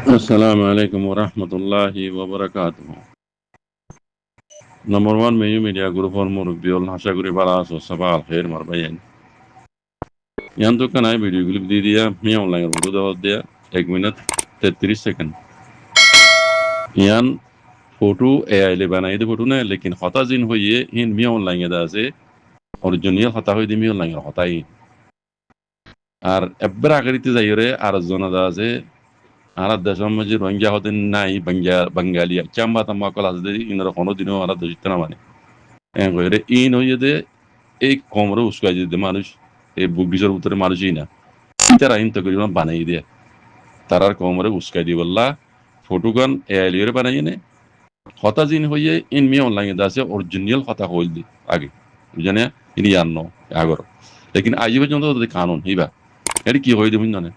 Assalamu alaikum warahmatullahi wabarakatuh. Number one, Mayu Media Group on Murubiol, Hashaguri Balas, or Sabal, Hair Marbayan. Yanto can I video clip Didia, me online Ruda out there, 1 minute, 33 seconds. Yan photo AI Lebana, the photo, lekin Hotazin Hoye in me online as a original Hotaho de me online Hotai. Are Ebragaritis Ayre, Arizona does a Arad the Samaji, Ranga Hotin Nai, Bangalia, Chamba Tamakolas, in the Honodino, Arad the Jitanamani. And where in Oyede, a comro, Squaji the Manush, a Bugizar Utter Margina. Peter I integrate Banaidia. Tarar comro, Uskadi Valla, Photogun, a Lira Banayene. Hotazin Hoye in me online that's original Hota Holdi. Agi. Jania, Iniano, Agor. Taking Ayuvan the canon, Hiba. Eriki Hoy the Windone.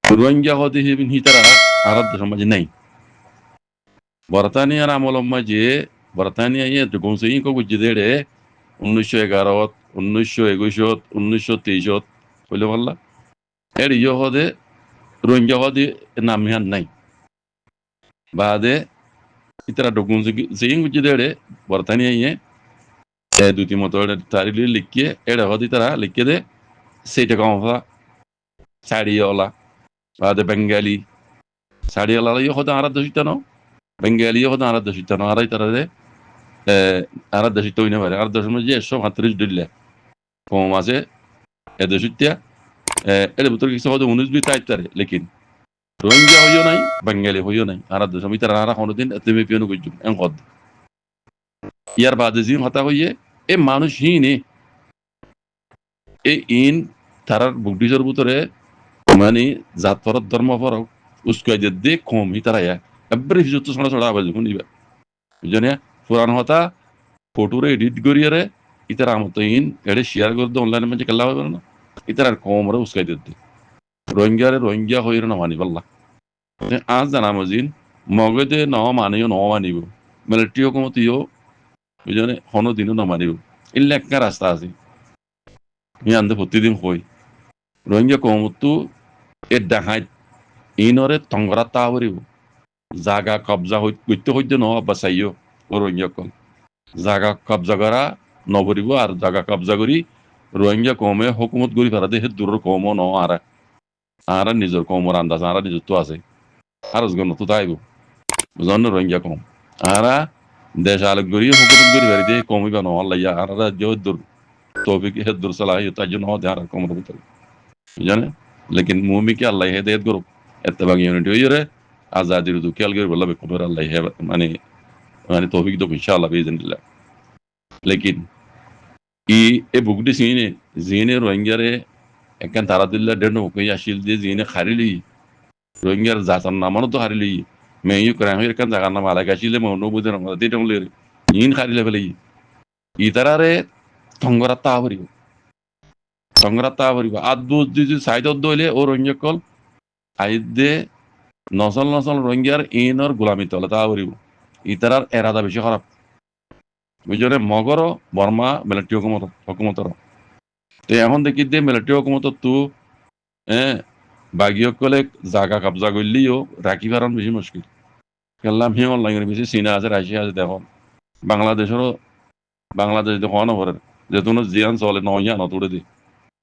Ruanga Hoti Hibin Hitara, Arab the Samajinay. Baratania Ramolamaje, Baratania yet to Gonsinko with Jidere, Unusho Garot, Unusho Egushot, Unusho Tijot, Pulevala. Eri Yohode, Runjahodi, Namian Nay. Bade, Itra Dogunzi, seeing with Jidere, Baratania ye, Edutimotor, Tarili Likie, Eda Hoditara, Likede, Setagonfa, Sadiola, Bade Bengali, Sadiola Yohodara the Gitano, Bengali Yohodara the Gitano, Araitare. Arada Jitoina, Arada Majeso, Hatris Dille, Pomase, Edejitia, Elebutor saw the Munus be tighter, Lekin. Rohingya Hoyonai, Bengali Hoyonai, Arada Samitara Honodin at the Mipiano and God. Yarbadazim Hatahoye, a Manushini, a in Tarar Buddhism Butore, Mani, Zator Dharmavara, Uska de Com Hitaraya, a brief Jutus Univa. Jonia, Furanhota, Poture edit Guriere, Iteramatoin, a share go the online magical level. Itara Comro Skadid. Rohingya Hoyana Manivalla. As the Amazon, Mogade no money no manibu. Militio Comotio, Vijane Honodino no manibu. Illecarastazi. Me and the Putidim Hoi. Rohingya Comotu, at the height, Inore Tongrata Varibu. Zaga Kabza with the no Basayo, or Rohingya. Zaga Kabzagara, Noboribu, or Zaga Kabzaguri, Rohingya Come, Hokumut Guri Farade, Duro Como no Ara. Ara Nizor Comoranda, Ara Nizutuase. Aras going to Taibu. Zon Rohingya Com. Ara, Deshal Guri, Hokumut Guri, very day, Comigan, all Laya, Ara Jodur, Topic Hedursala, Tajun, the Ara Comorutal. Jane, like in Mumika, Lay Head Group, at the Unity, Azadi to Calgary, will love a Comora, Lay have money, and Topic to Bishala, isn't it? Like in a book this in Zine Rohingya, a Cantaradilla, Deno, Yashil, Zine Harili, Rohingya Zatan Namano to Harili. May you cry here can Zagana Malagashile, no Buddha, they don't live in Harry level. Itarare, Tongrata, Tongrata, Adu, this is side of Dole or Rohingya. I de Nosal Rohingya in or Gulamitola, Itarar Erada Bishara. Vijore Mogoro, Burma, Melatio Hokumotoro. They are on the kid, Melatio Komoto too, Bagio Kolek, Zaga Kabzagulio, Rakivaran Vijimuski. Kalam him on language, Sina as a Raja as the home. Bangladesh, the honor, the Tunas Zian Sol and Oya, not already.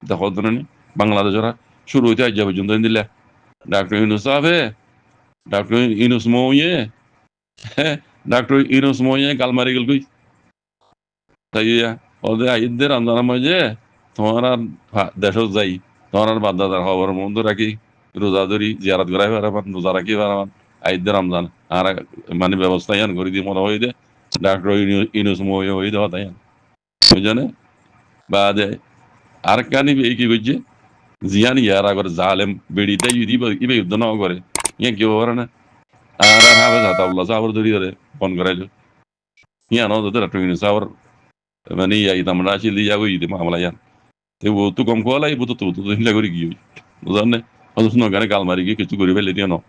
The Hodroni, Bangladesh, Shuruta Javajundilla, Dr. Inusave, Dr. Inus Moye, Dr. Inus Moye, Kalmarigul Gui. Taya, all the Ider and Namaje, Tora, Dashozai, Tora Bada, however, Munduraki, Ruzaduri, Jarat Graver, Nuzaraki Varaman, Ider Ramzan, Ara Mani Bastayan, Guridi Monoide, Dr. Inus Moyo, Idotayan. Mujane, Bade, Arkani Viki, Ziani Yara, Zalem, Bedita, you don't know gore. Yankee Warana, Ara have a tablas over the river, Pongraju. Here, no, the Dr. Inus our Mania, Tamarachi, Liawi, the Mamalayan. They will to come call I put to the Lagori. Zone, also no Ganakal Mariki to go rebellion.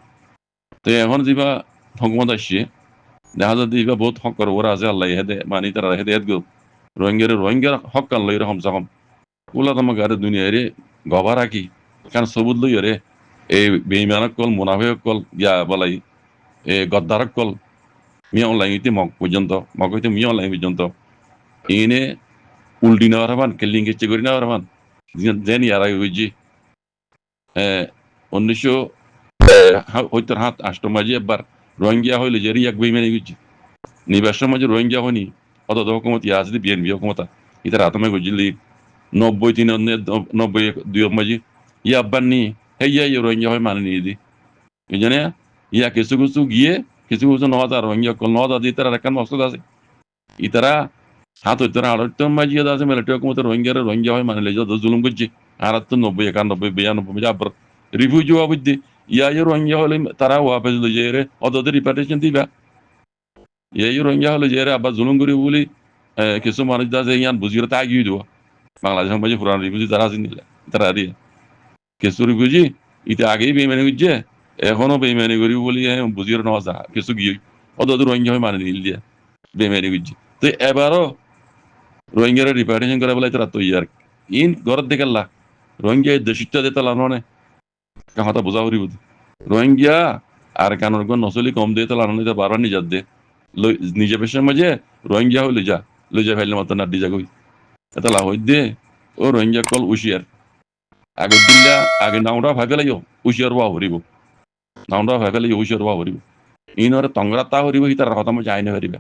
They are Honziva, Hongmonda she. The other diva both Hocker or Azal, had the Manita had go. Rohingya, Hocker later Homsaham. Ula the Magara Dunia, Govaraki, can so would lure. এই বেইমানক call মুনাফিক call ইয়া বলাই গদ্দারক call মিয়া online হইতে mug পর্যন্ত mug হইতে মিয়া online পর্যন্ত ইনে উল্টি নেওয়ার হবান killing কেচে করি নেওয়ার হবান যেন ইয়ারা হইজি 1970 মাঝে একবার রোহিঙ্গা হইলে যে রিয়াক বেইমানি হইজি নিবাসের মাঝে রোহিঙ্গা হয়নি অত হকুমত ইয়া আছে বিএনপি হকুমতা ইতার আতমে গজিলি 90 দুই মাঝে ইয়া আব্বান নি হেয়া ইয়া রোহিঙ্গা হয় মানে নিয়ে দি এই জন্য ইয়া কিছু কিছু গিয়ে কিছু কিছু নজা রোহিঙ্গা কল নজা দিয়ে তারা একটা মকসদ আছে ইতারা হাত হইতারা আড়াইটার মাঝে আছে মিলিটারি হকুমত রোহিঙ্গা হয় মানে যত জুলুম করছে আর তো 90 91 92 মাঝে আবার রিফিউজি হওয়া বুঝতে ইয়া রোহিঙ্গা হলে তারা ওয়াপেস লই যায় রে অতদের রিপার্টেশন দিবা এই রোহিঙ্গা হলে যে আবার জুলুম করি বলি কিছু মানুষ আছে ইয়ান বুঝিয়ে তা গিয়ে দেবো বাংলাদেশের মাঝে পুরান রিফিউজি তারা আছে নিলে তারা দিয়ে কিছু রিফিউজি ইটা আগেই বেইমানি করছে এখনো বেইমানি করি বলি বুঝিয়ে নেওয়া যা কিছু গিয়ে অতদের রোহিঙ্গা হয় মানে নিল দিয়ে বেইমানি করছে তো এবারও রোহিঙ্গার রিপার্টেশন করে বলে তারা তৈরি আর ইন ঘরের দিকে লা রোহিঙ্গা দেশিটা দিতে লানো কথা বোঝা করি বুঝি রোহিঙ্গা আর কানোর নচলি কম দিয়ে তো লানো বারবার নিজার দে নিজে পেশার মাঝে রোহিঙ্গা হইলে যা লই যা ফেললে মতো নাড্ডি যা কই এটা লাভ হই দে ও রোহিঙ্গা কল উশিয়ার আগে দিল্লা আগে নাওটা ভাবে লাইও উশিয়ার বা হরিব নাওটা ভাবে লাইও উশিয়ার বা হরিব ইনরে তংরা তা হরিব হিতার কথা মজা আইনে হরিবা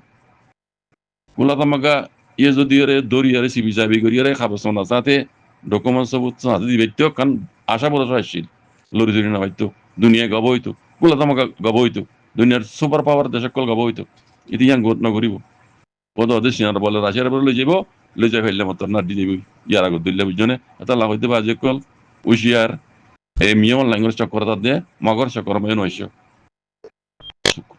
কুলা তামাকা ইয়ে যদি রে দরিয়ারে সিবি চাবি করিয়ারে খাবসন না সাথে ডকুমেন্ট সব সাথে দিবে তো কারণ আশা বড় আসছিল লরি ধরি না হয়তো দুনিয়া গব হইতো কুলা তামাকা গব হইতো দুনিয়ার সুপার পাওয়ার দেশ কল গব হইতো ইতি ইয়ান ঘটনা করিব কত দেশ সিনার বলে রাশিয়ার বলে লই যাব লই যাই ফেললে মত না দি দিবি ইয়ার আগত দিল্লা বুঝনে এটা লাভ হইতে বাজে কল উশিয়ার এই মিয়ন ল্যাঙ্গুয়েজ চক্কর দে মগর চক্কর মে নইছো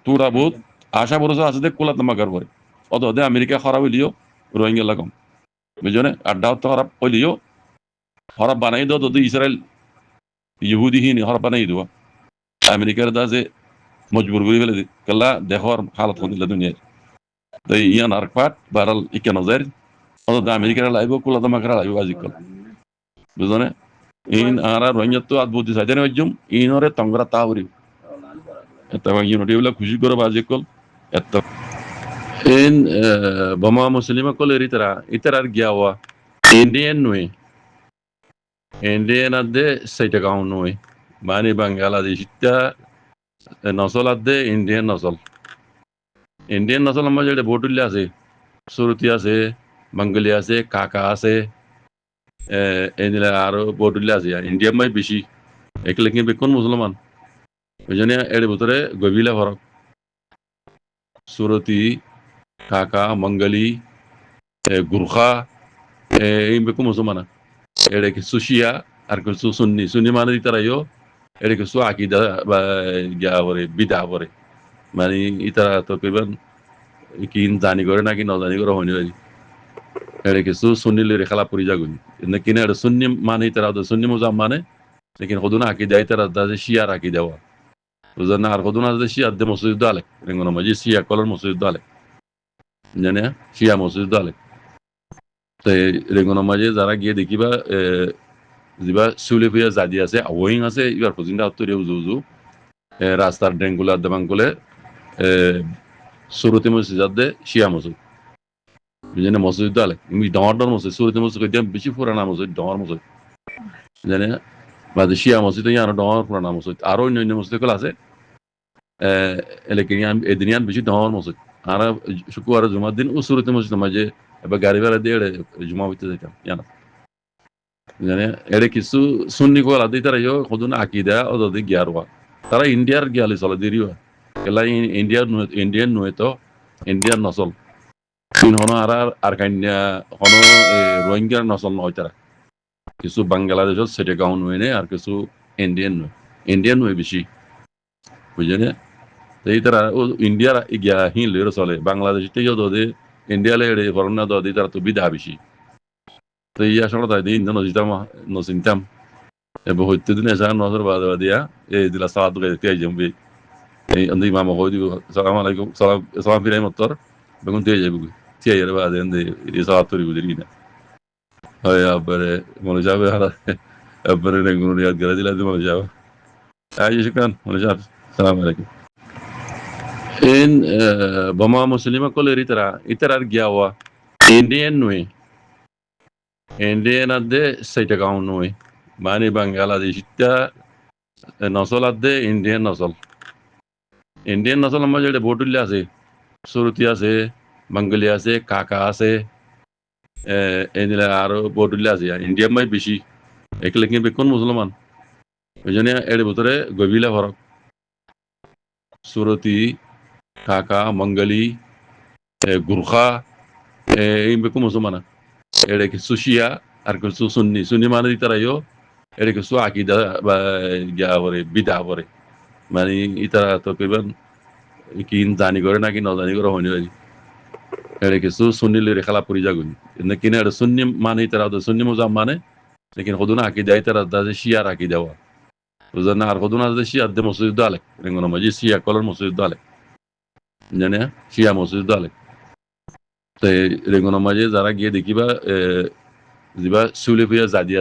তোরা বহুত আশা ভরসা আছে দে কুলা তামাকার পরে অত দে আমেরিকা খারাপ হইলিও রোহিঙ্গা লাগাম বুঝনে আড্ডা তো খারাপ হইলিও খারাপ বানাই দাও তো ইসরায়েল ইহুদি হিনি খারাপ বানাই দেওয়া আমেরিকার দা যে মজবুর করে ফেলে কেলা দেখর হালত হদিল দুনিয়ার তাই ইয়ান আর পাট বারাল ইকে নজর অত আমেরিকার লাইব কুলা তামাকার লাইব আজিকাল বুঝনে ইন আর রোহিঙ্গা তো আদবুদ্ধি সাইদেন হইজুম ইনরে তংরা তাহরি এটা ইউনিটি বলে খুশি করে আজিকাল এত in bama muslima kol eritara itarar gyawa indian nui indian adde saita gaun nui mani bangladesh ta nasol adde indian nasol amma jede botulle ase suruti ase bangali ase kaka ase enila aro botulle ase india mai beshi eklekin bekon musliman ojone ede botore gobila horok suruti kaka mangali Gurkha এই বেকু মুসলমানা এড়ে কিছু শিয়া আর কিছু সুন্নি মানে ইতারাইও এড়ে কিছু আকিদা বা গিয়া পরে বিদা পরে মানে ইতারা তো কইবেন কি জানি করে নাকি ন জানি করে হয়নি বাজি এড়ে কিছু সুন্নি লরে খেলা পড়ি যাগুন না কিনা এড়ে সুন্নি মানে ইতারা তো সুন্নি মুজাম মানে লেকিন কদুনা আকিদা ইতারা দা শিয়া রাখি দেওয়া বুঝনা আর কদুনা দা শিয়া দে মসজিদ দালে রেঙ্গন মাঝে শিয়া কলর মসজিদ দালে জানে শিয়া মসজিদ দালে রেঙ্গন মাঝে যারা গিয়ে দেখিবা যিবা চুলি ফুয়া জাদি আছে আওয়িং আছে ইবার পর্যন্ত আত্তরে উজু রাস্তার ড্রেনগুলা দেবাঙ্গলে সুরতি মসজিদ দে শিয়া মসজিদ জানে মসজিদ দালে ইমি ডর মসজিদ সুরতি মসজিদ কইতে বেশি পুরানা মসজিদ ডর মসজিদ জানে বাদে শিয়া মসজিদ ইয়ার ডর পুরানা মসজিদ আরো অন্য মসজিদ গুলো আছে লেকিন এদিনিয়ান বেশি ডর মসজিদ আর শুক্রবার জুমার দিন ও সুরতি মসজিদ মাঝে এবার গাড়ি ভাড়া দিয়ে জুমা হইতে যেতাম জানা জানে এড়ে কিছু সুন্নি কোলা আদি তারা ইয়ো কদুন আকিদা অদদি গিয়ারওয়া তারা ইন্ডিয়ার গিয়ালি চলে দিরিও কেলা ইন্ডিয়ান নয় তো ইন্ডিয়ান নসল তিন হনো আর কান্যা হনো রোহিঙ্গার নসল নয় তারা কিছু বাংলাদেশত সেটে গাউন নয় নে আর কিছু ইন্ডিয়ান নয় বেশি বুঝলে এই তারা ও ইন্ডিয়ার গিয়া হিন লইরে চলে বাংলাদেশ থেকে দদে ইন্ডিয়া লে এড়ে করোনা দদি তারা তো বিধা বেশি তো ইয়া সঙ্গে তাই দিন নচিন্তাম এবার হইতে দিন এসে নজর বাদে দিয়া এই দিলা সালাদ করে তিয়াই যাবি এই অন্ধি মামা কই দিব সালাম আলাইকুম সালাম ফিরাই মত্তর বেগুন তিয়াই যাবি তিয়াই এর বাদে এন্দে এই সালাদ তরি বুঝি না হয় আবারে মনে যাবে আর আবারে রেগুন রিয়াদ গেলে দিলা মনে যাবে شكرا ونجار السلام عليكم. In bama muslima ko leri tara itara gyawa Indian nui Indian adde saita kaun nui mani Bangladesh ta nasol adde Indian nasol amma jede botulle ase Suruti আছে বাঙ্গালি আছে কাকা আছে এদিকে আরো বটুল্লা আছে ইন্ডিয়া মাই বেশি একলে কিন্তু কোন মুসলমান ওই জন্য এর ভিতরে গভীলা ফরক সুরতি কাকা মঙ্গলি গুর্খা এই বেকু মুসলমান এর কিছু শিয়া আর কিছু সুন্নি সুন্নি মানে ইতারাইও এর কিছু আকিদা বা গিয়া করে বিদা করে মানে ইতারা তো কেবল কি জানি করে নাকি নজানি করে হয়নি এর কিছু সুন্নি লরে খেলা পড়ি যাগুন কিন্তু এর সুন্নি মানে ইতারা তো সুন্নি মুজাম মানে लेकिन खुद ना आकीदा इतर दाजे शिया आकीदा वा उजरना আর খুদ না দাজে শিয়া দে মসজিদ দালে রেঙ্গনো মাজি শিয়া কলর মসজিদ দালে জানে শিয়া মসজিদ দালে তো রেঙ্গনো মাঝে যারা গিয়ে দেখিবা জিবা সুলে ফুয়া জাদিয়া